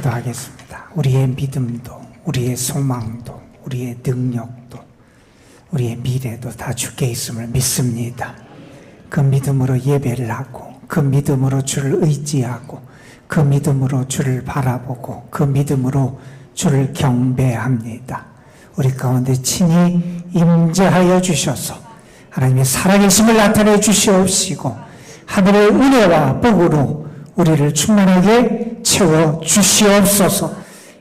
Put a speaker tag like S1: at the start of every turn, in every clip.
S1: 기도하겠습니다. 우리의 믿음도, 우리의 소망도, 우리의 능력도, 우리의 미래도 다 주께 있음을 믿습니다. 그 믿음으로 예배를 하고, 그 믿음으로 주를 의지하고, 그 믿음으로 주를 바라보고, 그 믿음으로 주를 경배합니다. 우리 가운데 친히 임재하여 주셔서 하나님의 살아계심을 나타내 주시옵시고, 하늘의 은혜와 복으로 우리를 충만하게 채워 주시옵소서.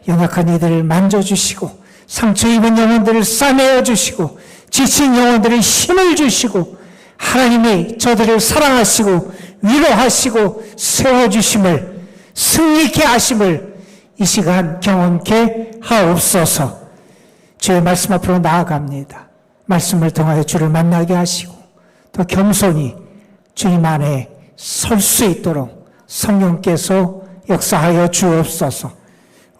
S1: 연약한 이들을 만져주시고, 상처 입은 영혼들을 싸매어 주시고, 지친 영혼들을 힘을 주시고, 하나님이 저들을 사랑하시고 위로하시고 세워주심을, 승리케 하심을 이 시간 경험케 하옵소서. 주의 말씀 앞으로 나아갑니다. 말씀을 통하여 주를 만나게 하시고, 또 겸손히 주님 안에 설 수 있도록 성령께서 역사하여 주옵소서.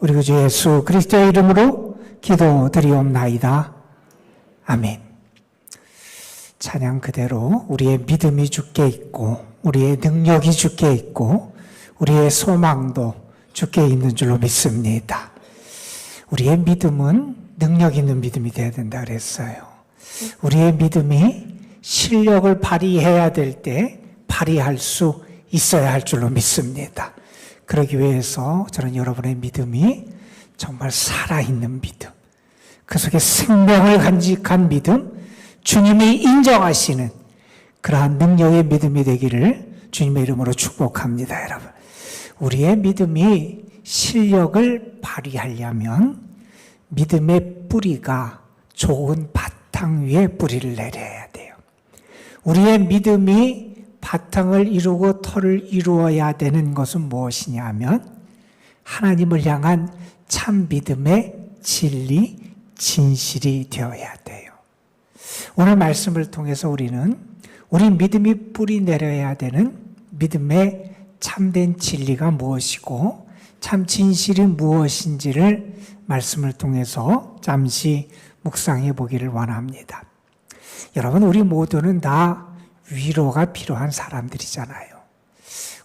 S1: 우리 구주 예수 그리스도의 이름으로 기도드리옵나이다. 아멘. 찬양 그대로 우리의 믿음이 주께 있고, 우리의 능력이 주께 있고, 우리의 소망도 주께 있는 줄로 믿습니다. 우리의 믿음은 능력 있는 믿음이 되어야 된다 그랬어요. 우리의 믿음이 실력을 발휘해야 될 때 발휘할 수 있어야 할 줄로 믿습니다. 그러기 위해서 저는 여러분의 믿음이 정말 살아있는 믿음, 그 속에 생명을 간직한 믿음, 주님이 인정하시는 그러한 능력의 믿음이 되기를 주님의 이름으로 축복합니다. 여러분, 우리의 믿음이 실력을 발휘하려면 믿음의 뿌리가 좋은 바탕 위에 뿌리를 내려야 돼요. 우리의 믿음이 바탕을 이루고 터를 이루어야 되는 것은 무엇이냐 하면 하나님을 향한 참 믿음의 진리, 진실이 되어야 돼요. 오늘 말씀을 통해서 우리는 우리 믿음이 뿌리 내려야 되는 믿음의 참된 진리가 무엇이고 참 진실이 무엇인지를 말씀을 통해서 잠시 묵상해 보기를 원합니다. 여러분, 우리 모두는 다 위로가 필요한 사람들이잖아요.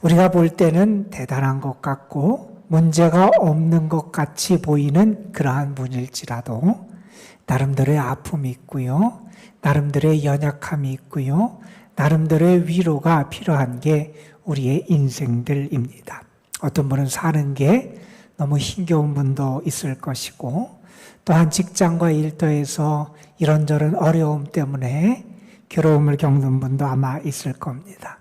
S1: 우리가 볼 때는 대단한 것 같고 문제가 없는 것 같이 보이는 그러한 분일지라도 나름대로의 아픔이 있고요, 나름대로의 연약함이 있고요, 나름대로의 위로가 필요한 게 우리의 인생들입니다. 어떤 분은 사는 게 너무 힘겨운 분도 있을 것이고, 또한 직장과 일터에서 이런저런 어려움 때문에 괴로움을 겪는 분도 아마 있을 겁니다.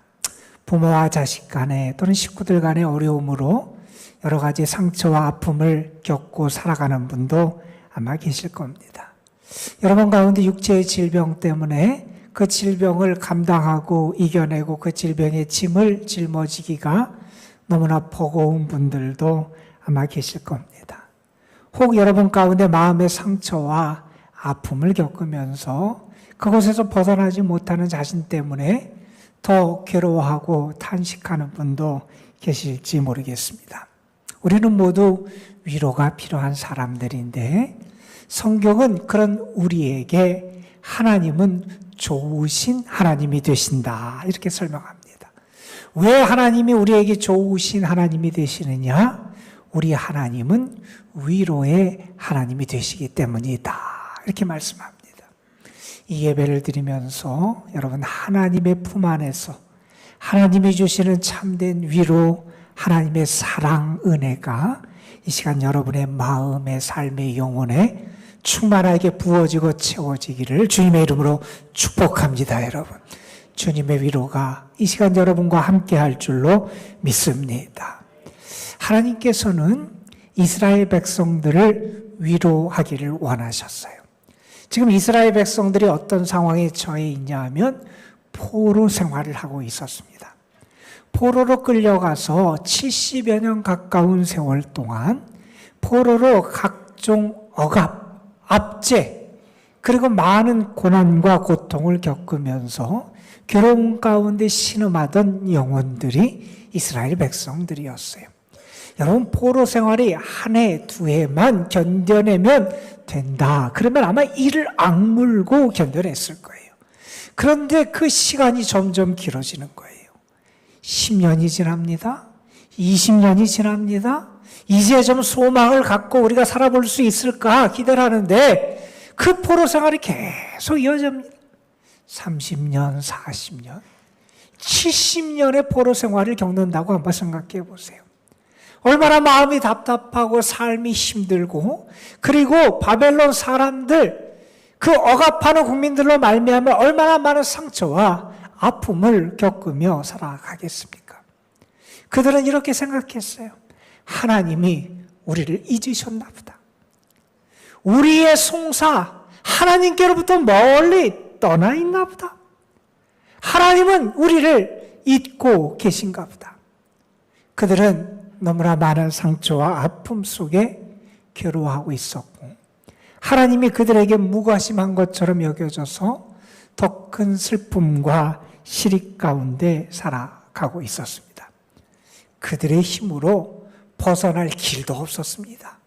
S1: 부모와 자식 간에 또는 식구들 간의 어려움으로 여러 가지 상처와 아픔을 겪고 살아가는 분도 아마 계실 겁니다. 여러분 가운데 육체의 질병 때문에 그 질병을 감당하고 이겨내고 그 질병의 짐을 짊어지기가 너무나 버거운 분들도 아마 계실 겁니다. 혹 여러분 가운데 마음의 상처와 아픔을 겪으면서 그곳에서 벗어나지 못하는 자신 때문에 더 괴로워하고 탄식하는 분도 계실지 모르겠습니다. 우리는 모두 위로가 필요한 사람들인데, 성경은 그런 우리에게 하나님은 좋으신 하나님이 되신다, 이렇게 설명합니다. 왜 하나님이 우리에게 좋으신 하나님이 되시느냐? 우리 하나님은 위로의 하나님이 되시기 때문이다, 이렇게 말씀합니다. 이 예배를 드리면서 여러분, 하나님의 품 안에서 하나님이 주시는 참된 위로, 하나님의 사랑, 은혜가 이 시간 여러분의 마음의 삶의 영혼에 충만하게 부어지고 채워지기를 주님의 이름으로 축복합니다. 여러분, 주님의 위로가 이 시간 여러분과 함께 할 줄로 믿습니다. 하나님께서는 이스라엘 백성들을 위로하기를 원하셨어요. 지금 이스라엘 백성들이 어떤 상황에 처해 있냐 하면 포로 생활을 하고 있었습니다. 포로로 끌려가서 70여 년 가까운 세월 동안 포로로 각종 억압, 압제, 그리고 많은 고난과 고통을 겪으면서 괴로움 가운데 신음하던 영혼들이 이스라엘 백성들이었어요. 여러분, 포로 생활이 한 해, 두 해만 견뎌내면 된다, 그러면 아마 이를 악물고 견뎌냈을 거예요. 그런데 그 시간이 점점 길어지는 거예요. 10년이 지납니다. 20년이 지납니다. 이제 좀 소망을 갖고 우리가 살아볼 수 있을까 기대를 하는데 그 포로 생활이 계속 이어집니다. 30년, 40년, 70년의 포로 생활을 겪는다고 한번 생각해 보세요. 얼마나 마음이 답답하고 삶이 힘들고, 그리고 바벨론 사람들, 그 억압하는 국민들로 말미암아 얼마나 많은 상처와 아픔을 겪으며 살아가겠습니까? 그들은 이렇게 생각했어요. 하나님이 우리를 잊으셨나 보다. 우리의 송사, 하나님께로부터 멀리 떠나 있나 보다. 하나님은 우리를 잊고 계신가 보다. 그들은 너무나 많은 상처와 아픔 속에 괴로워하고 있었고, 하나님이 그들에게 무관심한 것처럼 여겨져서 더 큰 슬픔과 시리 가운데 살아가고 있었습니다. 그들의 힘으로 벗어날 길도 없었습니다.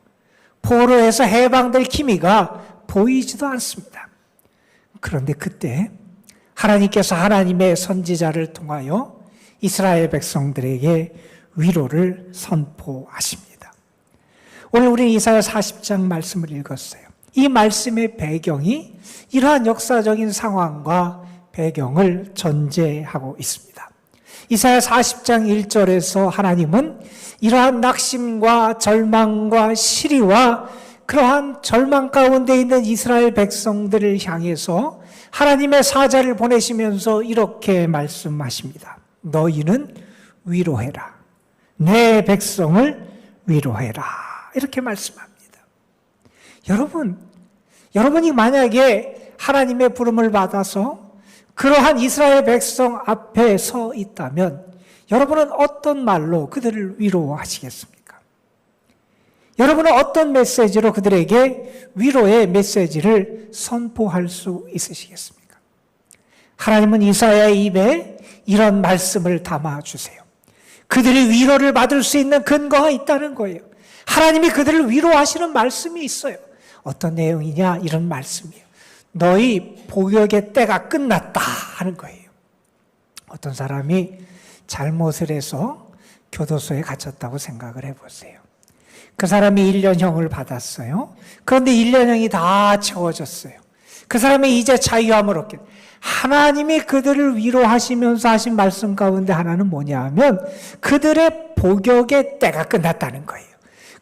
S1: 포로에서 해방될 기미가 보이지도 않습니다. 그런데 그때 하나님께서 하나님의 선지자를 통하여 이스라엘 백성들에게 위로를 선포하십니다. 오늘 우리 이사야 40장 말씀을 읽었어요. 이 말씀의 배경이 이러한 역사적인 상황과 배경을 전제하고 있습니다. 이사야 40장 1절에서 하나님은 이러한 낙심과 절망과 시리와 그러한 절망 가운데 있는 이스라엘 백성들을 향해서 하나님의 사자를 보내시면서 이렇게 말씀하십니다. 너희는 위로해라. 내 백성을 위로해라. 이렇게 말씀합니다. 여러분이 만약에 하나님의 부름을 받아서 그러한 이스라엘 백성 앞에 서 있다면 여러분은 어떤 말로 그들을 위로하시겠습니까? 여러분은 어떤 메시지로 그들에게 위로의 메시지를 선포할 수 있으시겠습니까? 하나님은 이사야의 입에 이런 말씀을 담아주세요. 그들이 위로를 받을 수 있는 근거가 있다는 거예요. 하나님이 그들을 위로하시는 말씀이 있어요. 어떤 내용이냐? 이런 말씀이에요. 너희 복역의 때가 끝났다 하는 거예요. 어떤 사람이 잘못을 해서 교도소에 갇혔다고 생각을 해보세요. 그 사람이 1년형을 받았어요. 그런데 1년형이 다 채워졌어요. 그 사람이 이제 자유함을 얻게 돼요. 하나님이 그들을 위로하시면서 하신 말씀 가운데 하나는 뭐냐 하면 그들의 복역의 때가 끝났다는 거예요.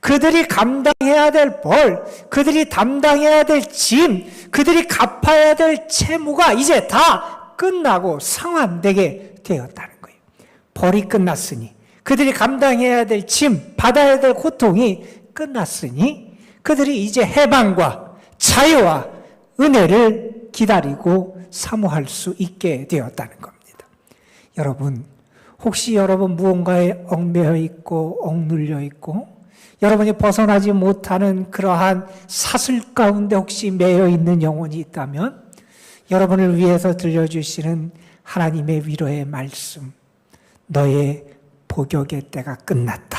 S1: 그들이 감당해야 될 벌, 그들이 담당해야 될 짐, 그들이 갚아야 될 채무가 이제 다 끝나고 상환되게 되었다는 거예요. 벌이 끝났으니, 그들이 감당해야 될 짐, 받아야 될 고통이 끝났으니 그들이 이제 해방과 자유와 은혜를 기다리고 사모할 수 있게 되었다는 겁니다. 여러분, 혹시 여러분 무언가에 얽매여 있고 억눌려 있고 여러분이 벗어나지 못하는 그러한 사슬 가운데 혹시 매여 있는 영혼이 있다면 여러분을 위해서 들려주시는 하나님의 위로의 말씀, 너의 복역의 때가 끝났다.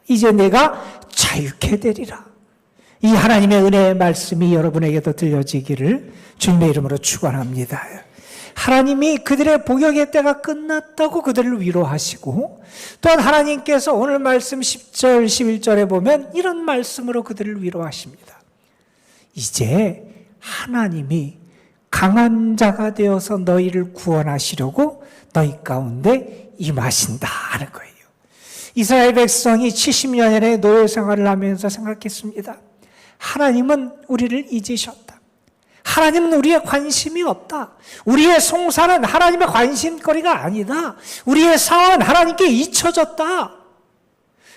S1: 이제 내가 자유케 되리라. 이 하나님의 은혜의 말씀이 여러분에게도 들려지기를 주님의 이름으로 축원합니다. 하나님이 그들의 복역의 때가 끝났다고 그들을 위로하시고, 또한 하나님께서 오늘 말씀 10절, 11절에 보면 이런 말씀으로 그들을 위로하십니다. 이제 하나님이 강한 자가 되어서 너희를 구원하시려고 너희 가운데 임하신다 하는 거예요. 이스라엘 백성이 70년의 노예 생활을 하면서 생각했습니다. 하나님은 우리를 잊으셨다. 하나님은 우리의 관심이 없다. 우리의 송사는 하나님의 관심거리가 아니다. 우리의 상황은 하나님께 잊혀졌다.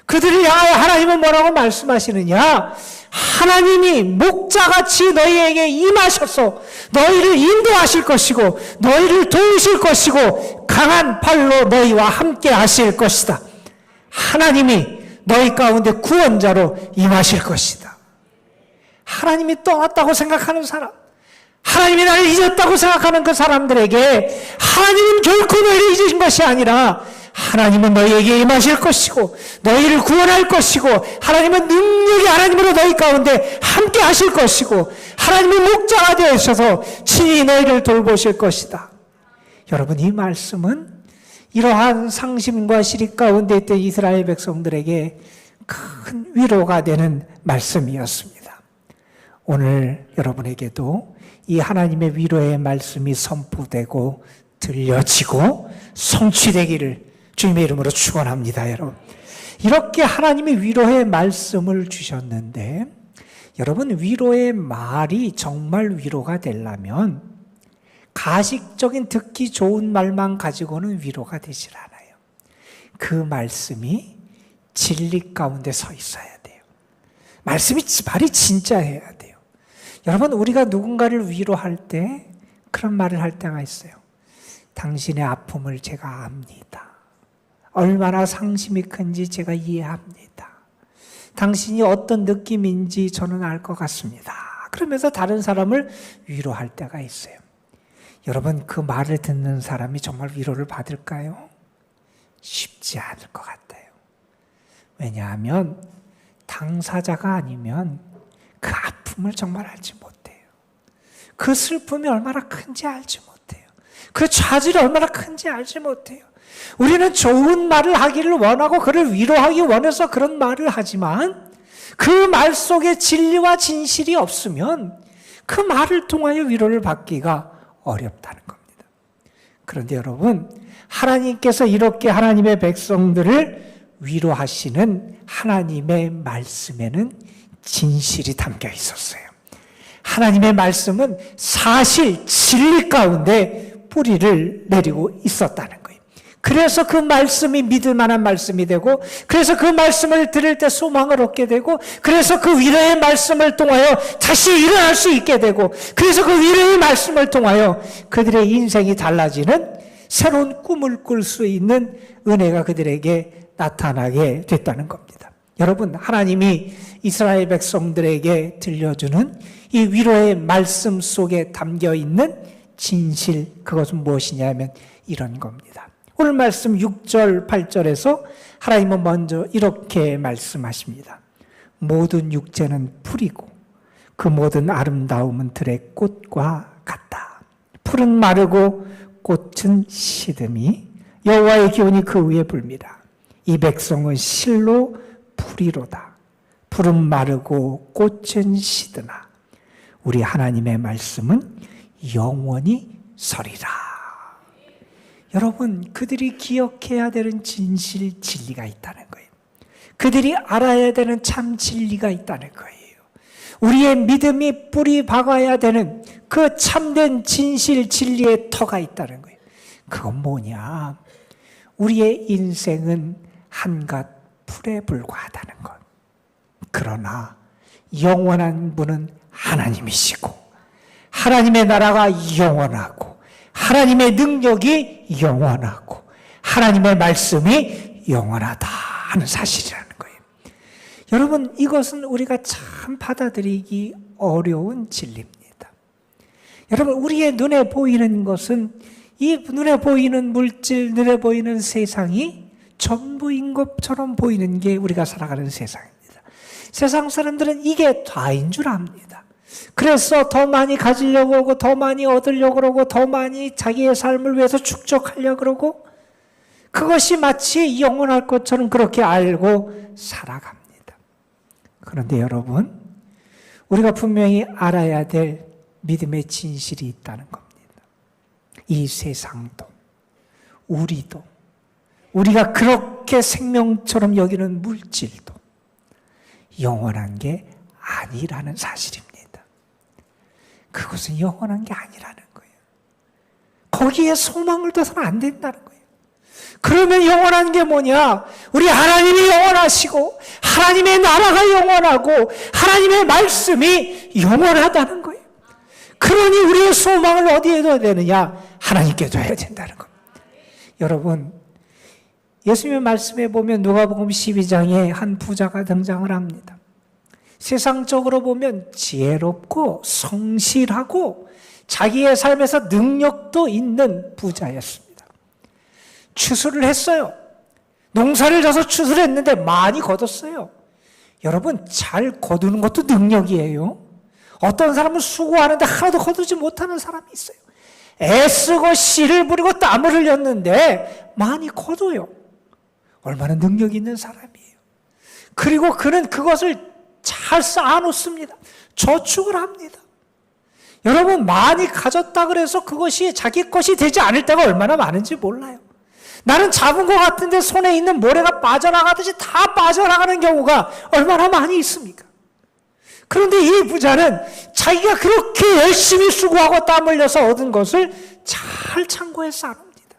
S1: 그들을 향하여 하나님은 뭐라고 말씀하시느냐? 하나님이 목자같이 너희에게 임하셔서 너희를 인도하실 것이고 너희를 도우실 것이고 강한 팔로 너희와 함께 하실 것이다. 하나님이 너희 가운데 구원자로 임하실 것이다. 하나님이 떠났다고 생각하는 사람, 하나님이 나를 잊었다고 생각하는 그 사람들에게 하나님은 결코 너희를 잊으신 것이 아니라 하나님은 너희에게 임하실 것이고 너희를 구원할 것이고 하나님은 능력이 하나님으로 너희 가운데 함께 하실 것이고 하나님이 목자가 되셔서 친히 너희를 돌보실 것이다. 여러분, 이 말씀은 이러한 상심과 시리 가운데 있던 이스라엘 백성들에게 큰 위로가 되는 말씀이었습니다. 오늘 여러분에게도 이 하나님의 위로의 말씀이 선포되고 들려지고 성취되기를 주님의 이름으로 축원합니다. 여러분, 이렇게 하나님이 위로의 말씀을 주셨는데, 여러분, 위로의 말이 정말 위로가 되려면 가식적인 듣기 좋은 말만 가지고는 위로가 되질 않아요. 그 말씀이 진리 가운데 서 있어야 돼요. 말이 진짜해야 돼요. 여러분, 우리가 누군가를 위로할 때 그런 말을 할 때가 있어요. 당신의 아픔을 제가 압니다. 얼마나 상심이 큰지 제가 이해합니다. 당신이 어떤 느낌인지 저는 알 것 같습니다. 그러면서 다른 사람을 위로할 때가 있어요. 여러분, 그 말을 듣는 사람이 정말 위로를 받을까요? 쉽지 않을 것 같아요. 왜냐하면 당사자가 아니면 그 아픔을 정말 알지 못해요. 그 슬픔이 얼마나 큰지 알지 못해요. 그 좌절이 얼마나 큰지 알지 못해요. 우리는 좋은 말을 하기를 원하고 그를 위로하기 원해서 그런 말을 하지만 그 말 속에 진리와 진실이 없으면 그 말을 통하여 위로를 받기가 어렵다는 겁니다. 그런데 여러분, 하나님께서 이렇게 하나님의 백성들을 위로하시는 하나님의 말씀에는 진실이 담겨 있었어요. 하나님의 말씀은 사실 진리 가운데 뿌리를 내리고 있었다는 거예요. 그래서 그 말씀이 믿을 만한 말씀이 되고, 그래서 그 말씀을 들을 때 소망을 얻게 되고, 그래서 그 위로의 말씀을 통하여 다시 일어날 수 있게 되고, 그래서 그 위로의 말씀을 통하여 그들의 인생이 달라지는 새로운 꿈을 꿀 수 있는 은혜가 그들에게 나타나게 됐다는 겁니다. 여러분, 하나님이 이스라엘 백성들에게 들려주는 이 위로의 말씀 속에 담겨 있는 진실, 그것은 무엇이냐면 이런 겁니다. 오늘 말씀 6절, 8절에서 하나님은 먼저 이렇게 말씀하십니다. 모든 육체는 풀이고 그 모든 아름다움은 들의 꽃과 같다. 풀은 마르고 꽃은 시듬이 여호와의 기운이 그 위에 불미라. 이 백성은 실로 풀이로다. 풀은 마르고 꽃은 시드나 우리 하나님의 말씀은 영원히 서리라. 여러분, 그들이 기억해야 되는 진실, 진리가 있다는 거예요. 그들이 알아야 되는 참 진리가 있다는 거예요. 우리의 믿음이 뿌리 박아야 되는 그 참된 진실, 진리의 터가 있다는 거예요. 그건 뭐냐? 우리의 인생은 한갓 풀에 불과하다는 것. 그러나 영원한 분은 하나님이시고 하나님의 나라가 영원하고 하나님의 능력이 영원하고 하나님의 말씀이 영원하다 하는 사실이라는 거예요. 여러분, 이것은 우리가 참 받아들이기 어려운 진리입니다. 여러분, 우리의 눈에 보이는 것은 이 눈에 보이는 물질, 눈에 보이는 세상이 전부인 것처럼 보이는 게 우리가 살아가는 세상입니다. 세상 사람들은 이게 다인 줄 압니다. 그래서 더 많이 가지려고 하고 더 많이 얻으려고 그러고 더 많이 자기의 삶을 위해서 축적하려고 그러고 그것이 마치 영원할 것처럼 그렇게 알고 살아갑니다. 그런데 여러분, 우리가 분명히 알아야 될 믿음의 진실이 있다는 겁니다. 이 세상도 우리도 우리가 그렇게 생명처럼 여기는 물질도 영원한 게 아니라는 사실입니다. 그것은 영원한 게 아니라는 거예요. 거기에 소망을 둬서는 안 된다는 거예요. 그러면 영원한 게 뭐냐? 우리 하나님이 영원하시고 하나님의 나라가 영원하고 하나님의 말씀이 영원하다는 거예요. 그러니 우리의 소망을 어디에 둬야 되느냐? 하나님께 둬야 된다는 겁니다. 여러분, 예수님의 말씀에 보면 누가복음 12장에 한 부자가 등장을 합니다. 세상적으로 보면 지혜롭고 성실하고 자기의 삶에서 능력도 있는 부자였습니다. 추수를 했어요. 농사를 져서 추수를 했는데 많이 거뒀어요. 여러분, 잘 거두는 것도 능력이에요. 어떤 사람은 수고하는데 하나도 거두지 못하는 사람이 있어요. 애쓰고 씨를 부리고 땀을 흘렸는데 많이 거둬요. 얼마나 능력이 있는 사람이에요. 그리고 그는 그것을 잘 쌓아놓습니다. 저축을 합니다. 여러분, 많이 가졌다 그래서 그것이 자기 것이 되지 않을 때가 얼마나 많은지 몰라요. 나는 잡은 것 같은데 손에 있는 모래가 빠져나가듯이 다 빠져나가는 경우가 얼마나 많이 있습니까? 그런데 이 부자는 자기가 그렇게 열심히 수고하고 땀 흘려서 얻은 것을 잘 창고에 쌓아놓습니다.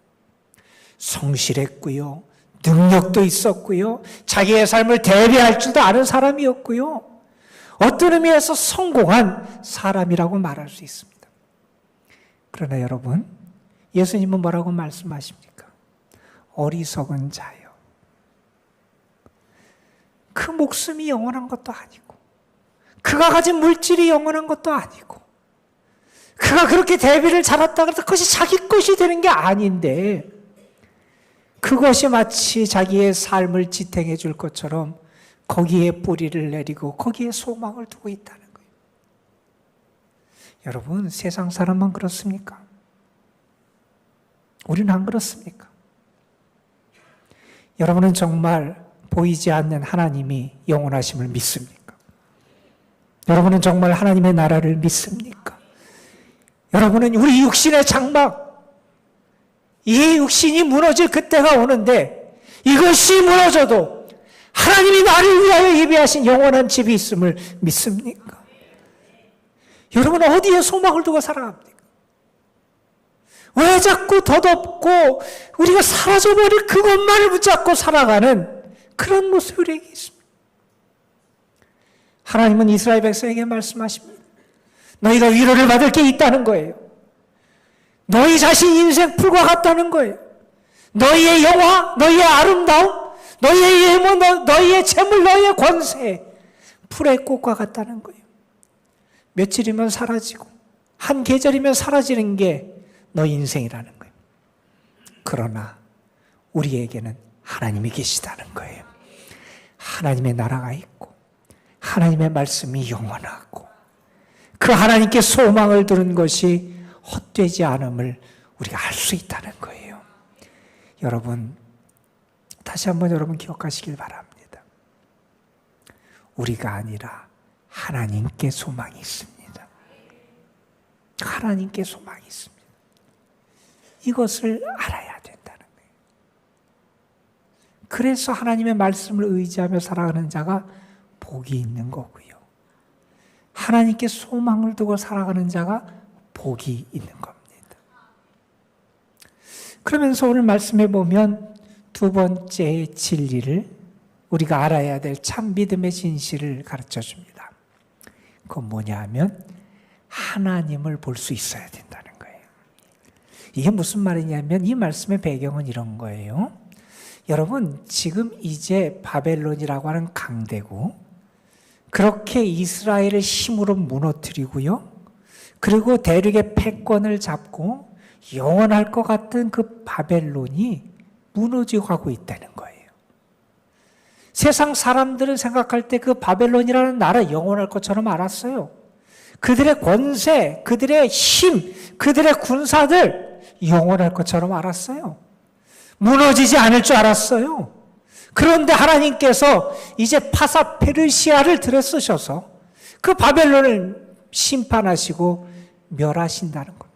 S1: 성실했고요. 능력도 있었고요. 자기의 삶을 대비할 줄도 아는 사람이었고요. 어떤 의미에서 성공한 사람이라고 말할 수 있습니다. 그러나 여러분, 예수님은 뭐라고 말씀하십니까? 어리석은 자요. 그 목숨이 영원한 것도 아니고, 그가 가진 물질이 영원한 것도 아니고, 그가 그렇게 대비를 잘했다 그래서 그것이 자기 것이 되는 게 아닌데, 그것이 마치 자기의 삶을 지탱해 줄 것처럼 거기에 뿌리를 내리고 거기에 소망을 두고 있다는 거예요. 여러분, 세상 사람만 그렇습니까? 우리는 안 그렇습니까? 여러분은 정말 보이지 않는 하나님이 영원하심을 믿습니까? 여러분은 정말 하나님의 나라를 믿습니까? 여러분은 우리 육신의 장막, 이 육신이 무너질 그때가 오는데 이것이 무너져도 하나님이 나를 위하여 예비하신 영원한 집이 있음을 믿습니까? 여러분, 어디에 소망을 두고 살아갑니까? 왜 자꾸 덧없고 우리가 사라져버릴 그것만을 붙잡고 살아가는 그런 모습이 우리에게 있습니다. 하나님은 이스라엘 백성에게 말씀하십니다. 너희가 위로를 받을 게 있다는 거예요. 너희 자신 인생 풀과 같다는 거예요. 너희의 영화, 너희의 아름다움, 너희의 예모, 너희의 재물, 너희의 권세, 풀의 꽃과 같다는 거예요. 며칠이면 사라지고 한 계절이면 사라지는 게 너희 인생이라는 거예요. 그러나 우리에게는 하나님이 계시다는 거예요. 하나님의 나라가 있고 하나님의 말씀이 영원하고 그 하나님께 소망을 두는 것이 헛되지 않음을 우리가 알 수 있다는 거예요. 여러분, 다시 한번 여러분 기억하시길 바랍니다. 우리가 아니라 하나님께 소망이 있습니다. 하나님께 소망이 있습니다. 이것을 알아야 된다는 거예요. 그래서 하나님의 말씀을 의지하며 살아가는 자가 복이 있는 거고요. 하나님께 소망을 두고 살아가는 자가 복이 있는 겁니다. 그러면서 오늘 말씀해 보면 두 번째 진리를 우리가 알아야 될 참 믿음의 진실을 가르쳐 줍니다. 그건 뭐냐 하면 하나님을 볼 수 있어야 된다는 거예요. 이게 무슨 말이냐면 이 말씀의 배경은 이런 거예요. 여러분, 지금 이제 바벨론이라고 하는 강대국, 그렇게 이스라엘을 힘으로 무너뜨리고요. 그리고 대륙의 패권을 잡고 영원할 것 같은 그 바벨론이 무너지고 가고 있다는 거예요. 세상 사람들은 생각할 때 그 바벨론이라는 나라 영원할 것처럼 알았어요. 그들의 권세, 그들의 힘, 그들의 군사들 영원할 것처럼 알았어요. 무너지지 않을 줄 알았어요. 그런데 하나님께서 이제 파사 페르시아를 들여쓰셔서 그 바벨론을 심판하시고 멸하신다는 겁니다.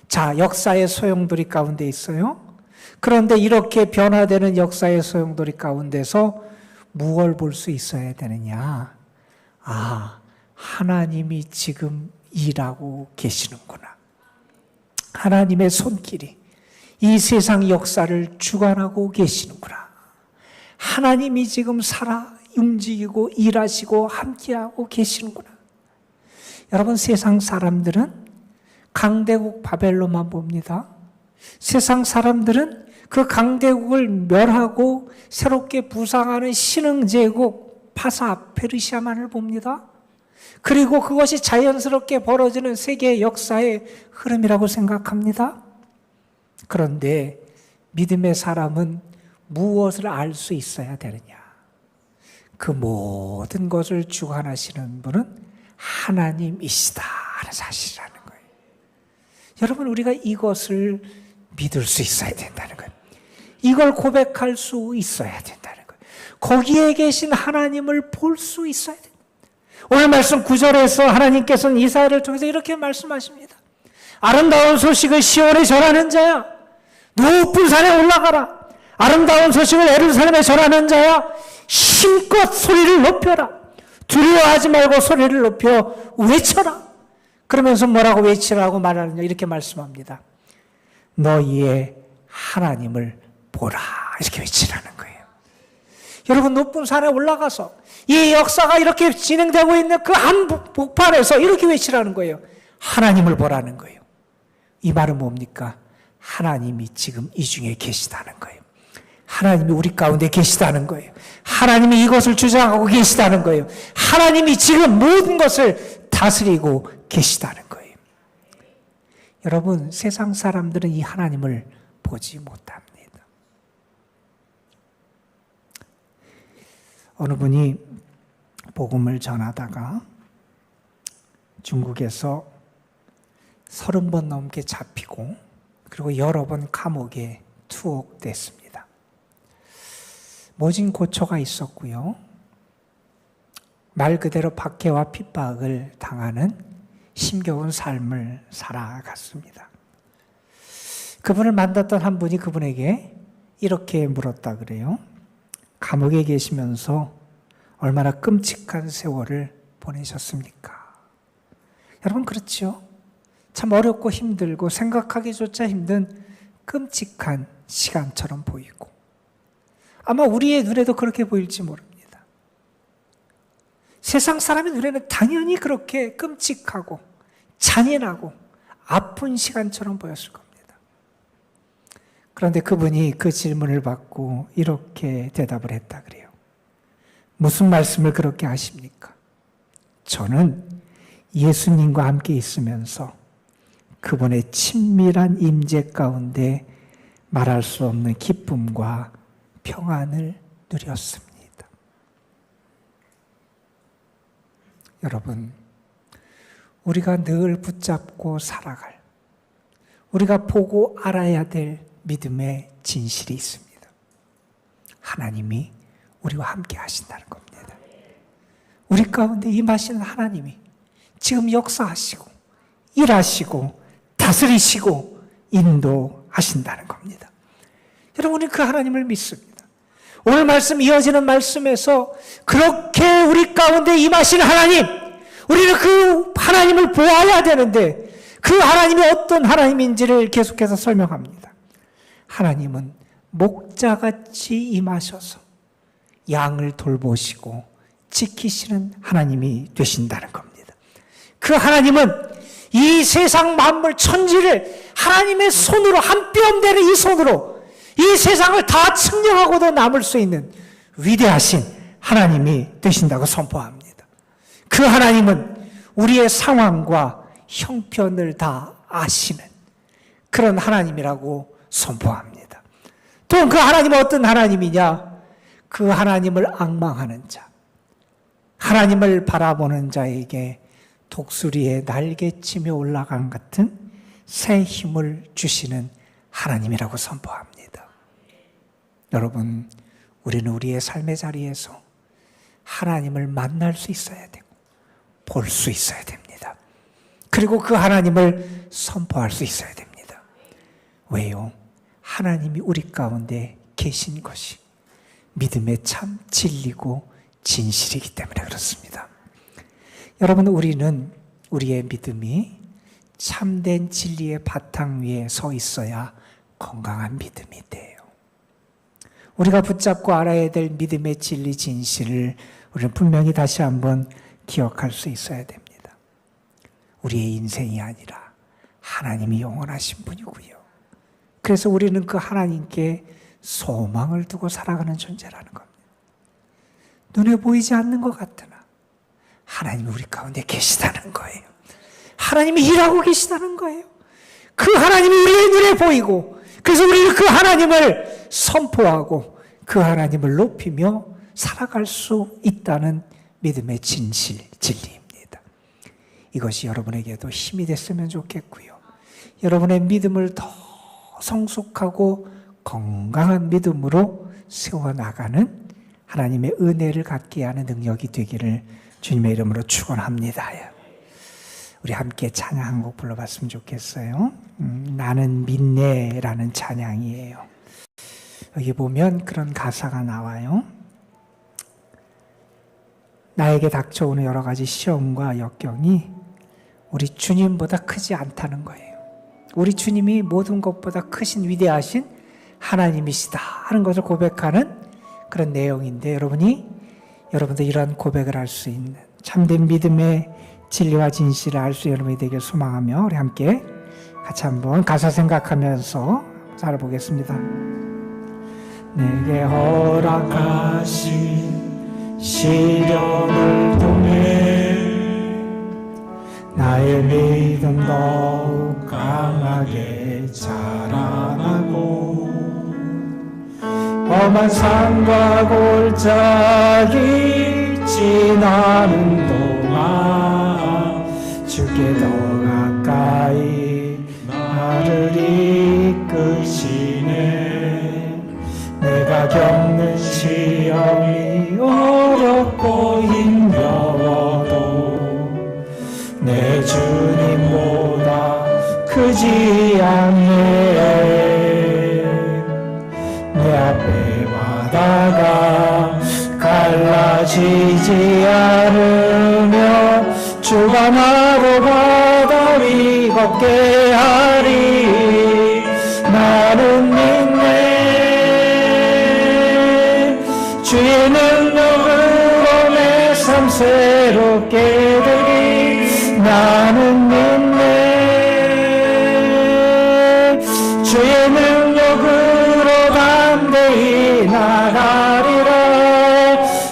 S1: 자, 역사의 소용돌이 가운데 있어요. 그런데 이렇게 변화되는 역사의 소용돌이 가운데서 무엇을 볼 수 있어야 되느냐? 아, 하나님이 지금 일하고 계시는구나. 하나님의 손길이 이 세상 역사를 주관하고 계시는구나. 하나님이 지금 살아 움직이고 일하시고 함께하고 계시는구나. 여러분, 세상 사람들은 강대국 바벨론만 봅니다. 세상 사람들은 그 강대국을 멸하고 새롭게 부상하는 신흥제국 파사 페르시아만을 봅니다. 그리고 그것이 자연스럽게 벌어지는 세계의 역사의 흐름이라고 생각합니다. 그런데 믿음의 사람은 무엇을 알 수 있어야 되느냐? 그 모든 것을 주관하시는 분은 하나님이시다 하는 사실이라는 거예요. 여러분, 우리가 이것을 믿을 수 있어야 된다는 거예요. 이걸 고백할 수 있어야 된다는 거예요. 거기에 계신 하나님을 볼 수 있어야 됩니다. 오늘 말씀 9절에서 하나님께서는 이사야를 통해서 이렇게 말씀하십니다. 아름다운 소식을 시온에 전하는 자야, 높은 산에 올라가라. 아름다운 소식을 예루살렘에 전하는 자야, 힘껏 소리를 높여라. 두려워하지 말고 소리를 높여 외쳐라. 그러면서 뭐라고 외치라고 말하느냐, 이렇게 말씀합니다. 너희의 하나님을 보라, 이렇게 외치라는 거예요. 여러분, 높은 산에 올라가서 이 역사가 이렇게 진행되고 있는 그 한 복판에서 이렇게 외치라는 거예요. 하나님을 보라는 거예요. 이 말은 뭡니까? 하나님이 지금 이 중에 계시다는 거예요. 하나님이 우리 가운데 계시다는 거예요. 하나님이 이것을 주장하고 계시다는 거예요. 하나님이 지금 모든 것을 다스리고 계시다는 거예요. 여러분, 세상 사람들은 이 하나님을 보지 못합니다. 어느 분이 복음을 전하다가 중국에서 30번 넘게 잡히고 그리고 여러 번 감옥에 투옥됐습니다. 모진 고초가 있었고요. 말 그대로 박해와 핍박을 당하는 힘겨운 삶을 살아갔습니다. 그분을 만났던 한 분이 그분에게 이렇게 물었다 그래요. 감옥에 계시면서 얼마나 끔찍한 세월을 보내셨습니까? 여러분, 그렇죠? 참 어렵고 힘들고 생각하기조차 힘든 끔찍한 시간처럼 보이고 아마 우리의 눈에도 그렇게 보일지 모릅니다. 세상 사람의 눈에는 당연히 그렇게 끔찍하고 잔인하고 아픈 시간처럼 보였을 겁니다. 그런데 그분이 그 질문을 받고 이렇게 대답을 했다 그래요. 무슨 말씀을 그렇게 하십니까? 저는 예수님과 함께 있으면서 그분의 친밀한 임재 가운데 말할 수 없는 기쁨과 평안을 누렸습니다. 여러분, 우리가 늘 붙잡고 살아갈, 우리가 보고 알아야 될 믿음의 진실이 있습니다. 하나님이 우리와 함께 하신다는 겁니다. 우리 가운데 임하시는 하나님이 지금 역사하시고 일하시고 다스리시고 인도하신다는 겁니다. 여러분이 그 하나님을 믿습니다. 오늘 말씀 이어지는 말씀에서 그렇게 우리 가운데 임하신 하나님, 우리는 그 하나님을 보아야 되는데 그 하나님이 어떤 하나님인지를 계속해서 설명합니다. 하나님은 목자같이 임하셔서 양을 돌보시고 지키시는 하나님이 되신다는 겁니다. 그 하나님은 이 세상 만물 천지를 하나님의 손으로, 한 뼘 되는 이 손으로 이 세상을 다 측량하고도 남을 수 있는 위대하신 하나님이 되신다고 선포합니다. 그 하나님은 우리의 상황과 형편을 다 아시는 그런 하나님이라고 선포합니다. 또 그 하나님은 어떤 하나님이냐? 그 하나님을 앙망하는 자, 하나님을 바라보는 자에게 독수리의 날개치며 올라간 같은 새 힘을 주시는 하나님이라고 선포합니다. 여러분, 우리는 우리의 삶의 자리에서 하나님을 만날 수 있어야 되고 볼 수 있어야 됩니다. 그리고 그 하나님을 선포할 수 있어야 됩니다. 왜요? 하나님이 우리 가운데 계신 것이 믿음의 참 진리고 진실이기 때문에 그렇습니다. 여러분, 우리는 우리의 믿음이 참된 진리의 바탕 위에 서 있어야 건강한 믿음이 돼요. 우리가 붙잡고 알아야 될 믿음의 진리 진실을 우리는 분명히 다시 한번 기억할 수 있어야 됩니다. 우리의 인생이 아니라 하나님이 영원하신 분이고요. 그래서 우리는 그 하나님께 소망을 두고 살아가는 존재라는 겁니다. 눈에 보이지 않는 것 같으나 하나님이 우리 가운데 계시다는 거예요. 하나님이 일하고 계시다는 거예요. 그 하나님이 우리의 눈에 보이고, 그래서 우리는 그 하나님을 선포하고 그 하나님을 높이며 살아갈 수 있다는 믿음의 진실, 진리입니다. 이것이 여러분에게도 힘이 됐으면 좋겠고요. 여러분의 믿음을 더 성숙하고 건강한 믿음으로 세워나가는 하나님의 은혜를 갖게 하는 능력이 되기를 주님의 이름으로 축원합니다. 우리 함께 찬양 한 곡 불러봤으면 좋겠어요. 나는 믿네라는 찬양이에요. 여기 보면 그런 가사가 나와요. 나에게 닥쳐오는 여러 가지 시험과 역경이 우리 주님보다 크지 않다는 거예요. 우리 주님이 모든 것보다 크신 위대하신 하나님이시다 하는 것을 고백하는 그런 내용인데, 여러분도 이런 고백을 할 수 있는 참된 믿음의 진리와 진실을 알 수 있는 여러분이 되길 소망하며 우리 함께 같이 한번 가사 생각하면서 살아보겠습니다. 내게 허락하신 시련을 통해 나의 믿음 더욱 강하게 자라나고 험한 산과 골짜기 지나는 동안 주께 더 가까이 나를 이끄시네. 내가 겪는 시험이 어렵고 힘겨워도 내 주님보다 크지 않네. 내 앞에 바다가 갈라지지 않으며 주가 나로 바다 위 걷게 하리. 나는 믿네. 주의 능력으로 내 삶 새롭게 되리. 나는 믿네. 주의 능력으로 담대히 나가리라.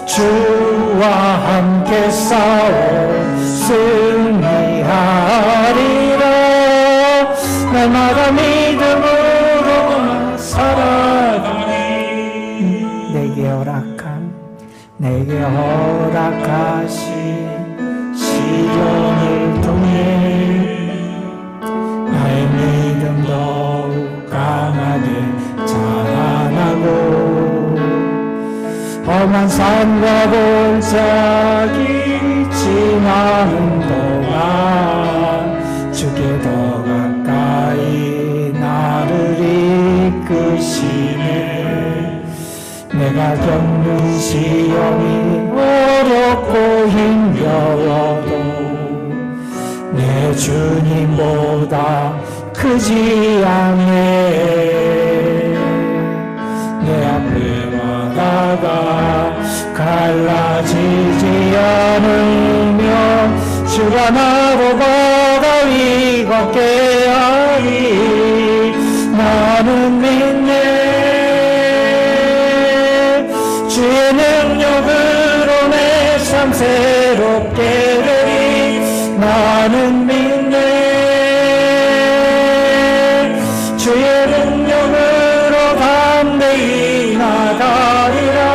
S1: 주와 함께 싸워 승리하리라. 날마다 믿음으로 살아가리. 내게 허락하신 시련을 통해 나의 믿음 더욱 강하게 자라나고 험한 산과 골짜기 지나는 동안 주께 더 가까이 나를 이끄시네. 내가 겪는 시험이 어렵고 힘겨워도 내 주님보다 크지 않네. 내 앞에 바다가 갈라지지 않으며 주가 나로 바다 위 걷게 하리. 나는 믿네. 주의 능력으로 내 삶 새롭게 되리. 나는 믿네. 주의 능력으로 담대히 나가리라.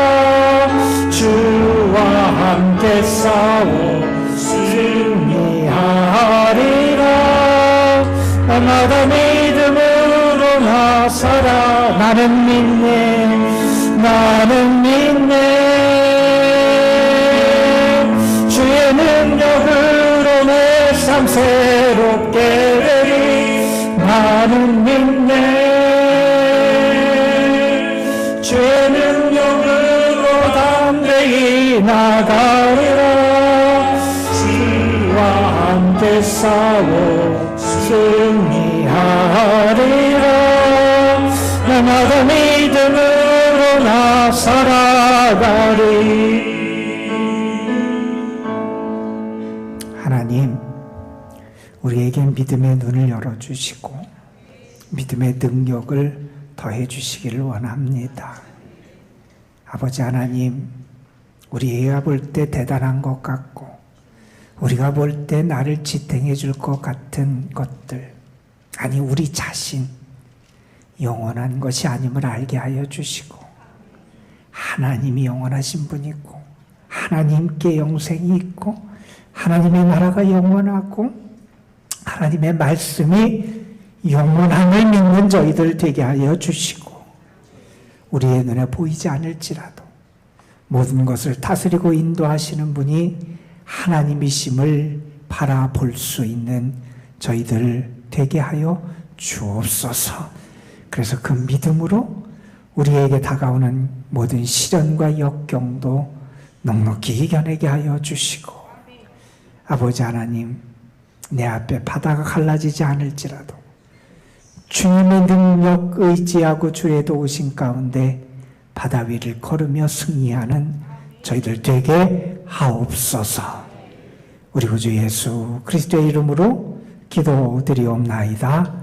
S1: 주와 함께 싸워 승리하리라. 날마다 믿음으로 나 살아. 나는 믿네. 나는 믿네. 주의 능력으로 내 삶 새롭게 되리. 나는 믿네. 주의 능력으로 담대히 나가리라. 주와 함께 싸워 승리하리라. 날마다 믿음으로 나 살아가리. 하나님, 우리에게 믿음의 눈을 열어주시고 믿음의 능력을 더해 주시기를 원합니다. 아버지 하나님, 우리가 볼 때 대단한 것 같고 우리가 볼 때 나를 지탱해 줄 것 같은 것들, 아니 우리 자신 영원한 것이 아님을 알게 하여 주시고 하나님이 영원하신 분이고 하나님께 영생이 있고 하나님의 나라가 영원하고 하나님의 말씀이 영원함을 믿는 저희들 되게 하여 주시고 우리의 눈에 보이지 않을지라도 모든 것을 다스리고 인도하시는 분이 하나님이심을 바라볼 수 있는 저희들 되게 하여 주옵소서. 그래서 그 믿음으로 우리에게 다가오는 모든 시련과 역경도 넉넉히 이겨내게 하여 주시고, 아버지 하나님, 내 앞에 바다가 갈라지지 않을지라도 주님의 능력 의지하고 주의 도우심 가운데 바다 위를 걸으며 승리하는 저희들 되게 하옵소서. 우리 구주 예수 그리스도의 이름으로 기도드리옵나이다.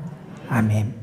S1: 아멘.